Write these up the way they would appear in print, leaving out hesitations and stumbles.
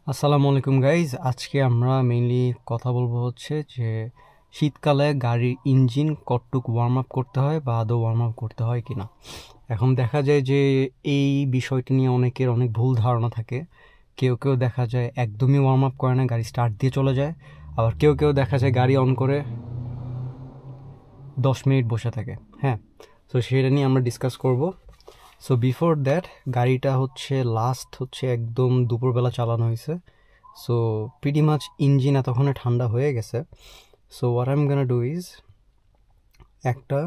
আসসালামু আলাইকুম গাইজ, আজকে আমরা মেইনলি কথা বলবো হচ্ছে যে শীতকালে গাড়ির ইঞ্জিন কতটুকু ওয়ার্ম আপ করতে হয় বা আদৌ ওয়ার্ম আপ করতে হয় কিনা। এখন দেখা যায় যে এই বিষয়টি নিয়ে অনেকের অনেক ভুল ধারণা থাকে। কেউ কেউ দেখা যায় একদমই ওয়ার্ম আপ করে না, গাড়ি স্টার্ট দিয়ে চলে যায়। আবার কেউ কেউ দেখা যায় গাড়ি অন করে 10 মিনিট বসে থাকে। হ্যাঁ, তো সেটা নিয়ে আমরা ডিসকাস করব। সো বিফোর দ্যাট, গাড়িটা লাস্ট একদম দুপুরবেলা চালানো হয়েছে। সো প্রিটি মাচ ইঞ্জিন এতক্ষণে ঠান্ডা হয়ে গেছে। So what I am gonna do is একটা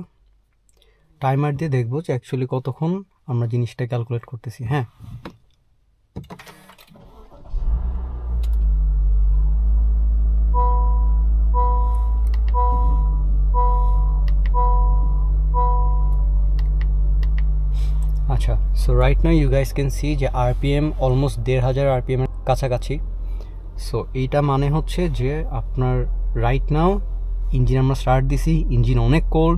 টাইমার দিয়ে দেখবো যে অ্যাকচুয়ালি কতক্ষণ আমরা জিনিসটা ক্যালকুলেট করতেছি। হ্যাঁ, আচ্ছা। So right now you guys can see যে আরপিএম অলমোস্ট 1500 আরপিএম এর কাছাকাছি। সো এইটা মানে হচ্ছে যে আপনার রাইট নাও ইঞ্জিন আমরা স্টার্ট দিছি, ইঞ্জিন অনেক কোল্ড।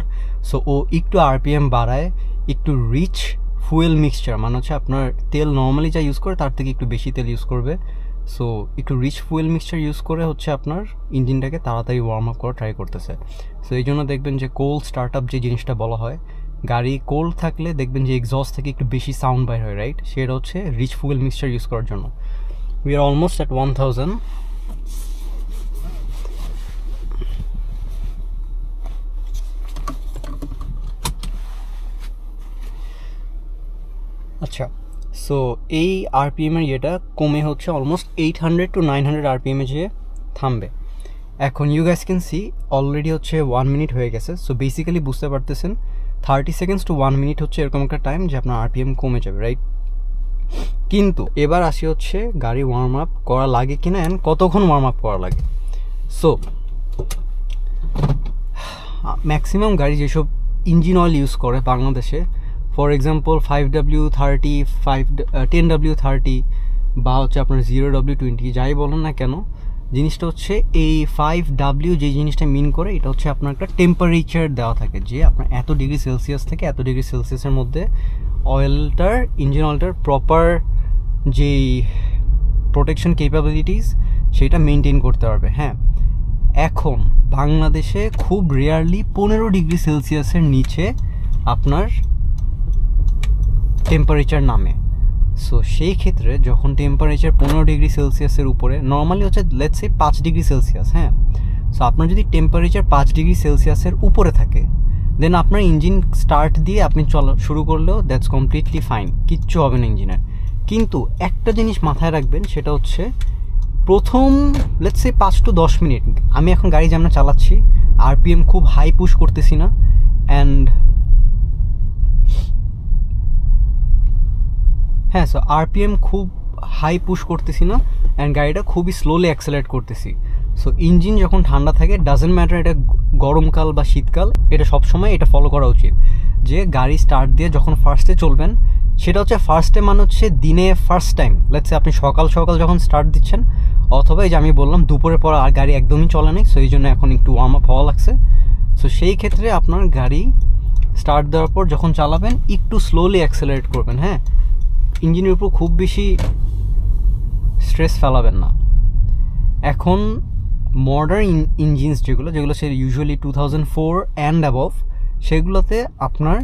সো ও একটু আরপিএম বাড়ায়, একটু রিচ ফুয়েল মিক্সচার, মানে হচ্ছে আপনার তেল নর্মালি যা ইউজ করে তার থেকে একটু বেশি তেল ইউজ করবে। সো একটু রিচ ফুয়েল মিক্সচার ইউজ করে আপনার ইঞ্জিনটাকে তাড়াতাড়ি ওয়ার্ম আপ করা ট্রাই করতেছে। সো এই জন্য দেখবেন যে কোল্ড স্টার্ট আপ যে জিনিসটা বলা হয়, গাড়ি কোল্ড থাকলে দেখবেন যে এক্সস্ট থেকে একটু বেশি সাউন্ড বাইর হয়, রাইট? সেটা হচ্ছে রিচ ফুয়েল মিক্সচার ইউজ করার জন্য। We are almost at 1000. আচ্ছা, সো এই আরপিএমের ইয়েটা কমে অলমোস্ট 800 to 900 আরপিএমে যে থামবে। এখন you guys can see already 1 minute হয়ে গেছে। সো বেসিক্যালি বুঝতে পারতেছেন 30 সেকেন্ডস টু 1 মিনিট এরকম একটা টাইম যে আপনার আরপিএম কমে যাবে, রাইট? কিন্তু এবার আসি গাড়ি ওয়ার্ম আপ করা লাগে কিনা অ্যান্ড কতক্ষণ ওয়ার্ম আপ করা লাগে। সো ম্যাক্সিমাম গাড়ি যেসব ইঞ্জিন অয়েল ইউজ করে বাংলাদেশে, ফর এক্সাম্পল 5W30, 10W30 বা আপনার 0W20, যাই বলেন না কেন, জিনিসটা এই 5W যে জিনিসটা মিন করে, এটা আপনার একটা টেম্পারেচার দেওয়া থাকে যে আপনার এত ডিগ্রি সেলসিয়াস থেকে এত ডিগ্রি সেলসিয়াসের মধ্যে অয়েলটার, ইঞ্জিন অয়েলটার প্রপার যেই প্রোটেকশন ক্যাপাবিলিটিস সেটা মেনটেন করতে পারবে। হ্যাঁ, এখন বাংলাদেশে খুব রেয়ারলি 15 ডিগ্রি সেলসিয়াসের নিচে আপনার টেম্পারেচার নামে। সো সেই ক্ষেত্রে যখন টেম্পারেচার 15 ডিগ্রি সেলসিয়াসের উপরে, normally let's say 5 degree Celsius, হ্যাঁ, সো আপনার যদি টেম্পারেচার 5 ডিগ্রি সেলসিয়াসের উপরে থাকে, দেন আপনার ইঞ্জিন স্টার্ট দিয়ে আপনি চলা শুরু করলেও দ্যাটস কমপ্লিটলি ফাইন, কিচ্ছু হবে না ইঞ্জিনের। কিন্তু একটা জিনিস মাথায় রাখবেন, সেটা প্রথম লেটস সে 5 to 10 মিনিট আমি এখন গাড়ি যেমন চালাচ্ছি, আরপিএম খুব হাই পুশ করতেছি না, অ্যান্ড হ্যাঁ, সো আরপিএম খুব হাই পুশ করতেছি না অ্যান্ড গাড়িটা খুবই স্লোলি অ্যাক্সেলারেট করতেছি। সো ইঞ্জিন যখন ঠান্ডা থাকে, ডাজেন্ট ম্যাটার এটা গরমকাল বা শীতকাল, এটা সবসময় এটা ফলো করা উচিত যে গাড়ি স্টার্ট দিয়ে যখন ফার্স্টে চলবেন, সেটা ফার্স্টে মানে দিনে ফার্স্ট টাইম, লেটস সে আপনি সকাল সকাল যখন স্টার্ট দিচ্ছেন, অথবা এই যে আমি বললাম দুপুরের পর আর গাড়ি একদমই চলে নেই, সো এই জন্য এখন একটু ওয়ার্ম আপ হওয়া লাগছে। সো সেই ক্ষেত্রে আপনার গাড়ি স্টার্ট দেওয়ার পর যখন চালাবেন, একটু স্লোলি অ্যাক্সেলারেট করবেন। হ্যাঁ, ইঞ্জিনের উপর খুব বেশি স্ট্রেস ফেলাবেন না। এখন মডার্ন ইঞ্জিনস যেগুলো ইউজুয়ালি 2004 অ্যান্ড অ্যাবভ, সেগুলোতে আপনার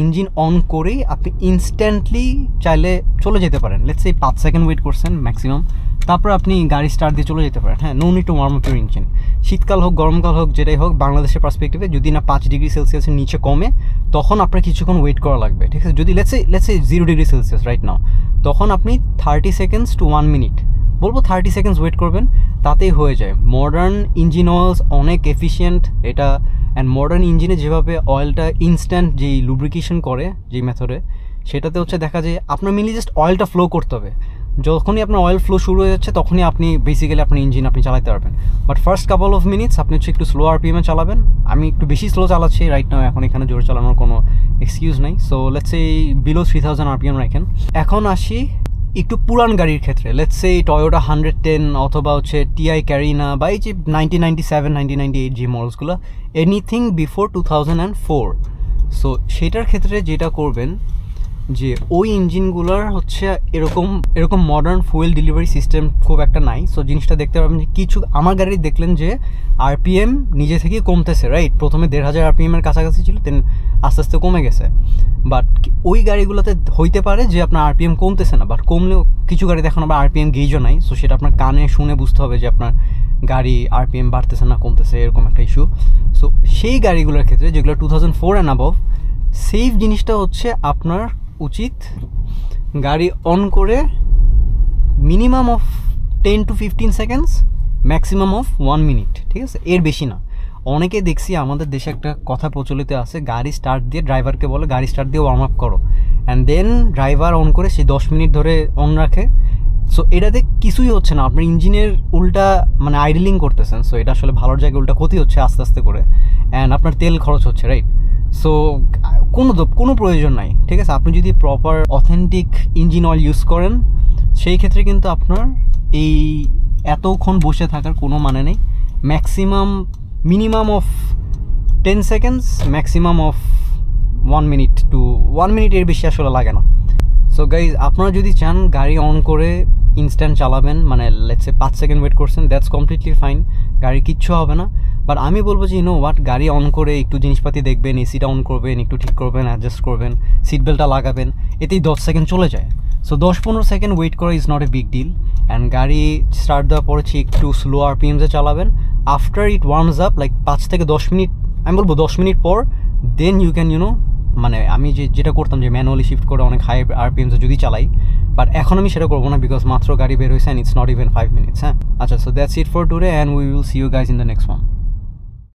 ইঞ্জিন অন করেই আপনি ইনস্ট্যান্টলি চাইলে চলে যেতে পারেন। লেটস সে 5 সেকেন্ড ওয়েট করছেন ম্যাক্সিমাম, তারপর আপনি গাড়ি স্টার্ট দিয়ে চলে যেতে পারেন। হ্যাঁ, no need to warm up your engine. শীতকাল হোক গরমকাল হোক যেটাই হোক, বাংলাদেশের পার্সপেক্টিভে যদি না 5 ডিগ্রি সেলসিয়াসের নিচে কমে, তখন আপনার কিছুক্ষণ ওয়েট করা লাগবে, ঠিক আছে? যদি let's say 0 degree Celsius right now, তখন আপনি 30 সেকেন্ডস টু 1 মিনিট, বলবো 30 সেকেন্ডস ওয়েট করবেন, তাতেই হয়ে যায়। মডার্ন ইঞ্জিন অয়েলস অনেক এফিশিয়েন্ট এটা, অ্যান্ড মডার্ন ইঞ্জিনে যেভাবে অয়েলটা ইনস্ট্যান্ট যেই লুব্রিকেশন করে যেই মেথডে, সেটাতে দেখা যায় আপনার মেনলি জাস্ট অয়েলটা ফ্লো করতে হবে। যখনই আপনার অয়েল ফ্লো শুরু হয়ে যাচ্ছে, তখনই আপনি বেসিক্যালি আপনার ইঞ্জিন আপনি চালাতে পারবেন। But first couple of minutes আপনি একটু স্লো আরপিএমে চালাবেন। আমি একটু বেশি স্লো চালাচ্ছি রাইট নাও, এখন এখানে জোরে চালানোর কোনো এক্সকিউজ নাই। So let's say below 3000 RPM রাখেন। এখন আসি একটু পুরান গাড়ির ক্ষেত্রে, লেটস সে টয়োটা 110 অথবা টিআই ক্যারিনা বা এই যে 1997, 1998 যে মডেলসগুলো, এনিথিং বিফোর 2004। সো সেটার ক্ষেত্রে যেটা করবেন, যে ওই ইঞ্জিনগুলোর হচ্ছে এরকম মডার্ন ফুয়েল ডেলিভারি সিস্টেম খুব একটা নাই। সো জিনিসটা দেখতে পারবেন যে কিছু আমার গাড়ি দেখলেন যে আরপিএম নিজে থেকেই কমতেছে, রাইট? প্রথমে 1500 আরপিএমের কাছাকাছি ছিল, দেন আস্তে আস্তে কমে গেছে। বাট ওই গাড়িগুলোতে হইতে পারে যে আপনার আরপিএম কমতেছে না, বাট কমলেও কিছু গাড়ি দেখুন আবার আরপিএম গেজও নাই। সো সেটা আপনার কানে শুনে বুঝতে হবে যে আপনার গাড়ি আরপিএম বাড়তেছে না কমতেছে, এরকম একটা ইস্যু। সো সেই গাড়িগুলোর ক্ষেত্রে যেগুলো 2004 অ্যান্ড অ্যাবভ, সেফ জিনিসটা হচ্ছে আপনার উচিত গাড়ি অন করে minimum of 10 to 15 seconds, maximum of 1 minute, ঠিক আছে? এর বেশি না। অনেকে দেখছি আমাদের দেশে একটা কথা প্রচলিত আছে, গাড়ি স্টার্ট দিয়ে ড্রাইভারকে বলে গাড়ি স্টার্ট দিয়ে ওয়ার্ম আপ করো, অ্যান্ড দেন ড্রাইভার অন করে সে 10 মিনিট ধরে অন রাখে। সো এটাতে কিছুই হচ্ছে না, আপনার ইঞ্জিনের উল্টা মানে আইডলিং করতেছেন। সো এটা আসলে ভালোর জায়গায় উল্টা ক্ষতি হচ্ছে আস্তে আস্তে করে, অ্যান্ড আপনার তেল খরচ হচ্ছে, রাইট? সো কোনো প্রয়োজন নাই, ঠিক আছে? আপনি যদি proper authentic engine oil use করেন সেই ক্ষেত্রে কিন্তু আপনার এই এতক্ষণ বসে থাকার কোনো মানে নেই। Minimum of 10 seconds, maximum of 1 minute to 1 minute, এর বেশি আসলে লাগে না। সো গাইজ, আপনারা যদি চান গাড়ি অন করে ইনস্ট্যান্ট চালাবেন, মানে লেটস সে 5 সেকেন্ড ওয়েট করছেন, দ্যাটস কমপ্লিটলি ফাইন, গাড়ি কিচ্ছু হবে না। বাট আমি বলবো যে হোয়াট, গাড়ি অন করে একটু জিনিসপাতি দেখবেন, এসিটা অন করবেন, একটু ঠিক করবেন, অ্যাডজাস্ট করবেন, সিট বেল্টটা লাগাবেন, এতেই 10 সেকেন্ড চলে যায়। সো 10-15 সেকেন্ড ওয়েট করা is not a big deal. And গাড়ি স্টার্ট দেওয়ার পরে একটু স্লো আরপিএমসে চালাবেন। After it warms up like 5 থেকে 10 মিনিট, আমি বলবো 10 মিনিট পর, দেন ইউ ক্যান মানে আমি যেটা করতাম যে ম্যানুয়ালি শিফট করে অনেক হাই আরপিএমসে যদি চালাই, বাট এখন আমি সেটা করবো না বিকজ মাত্র গাড়ি বের হয়েছে and it's not even 5 minutes. হ্যাঁ, আচ্ছা, so that's it for today and we will see you guys in the next one.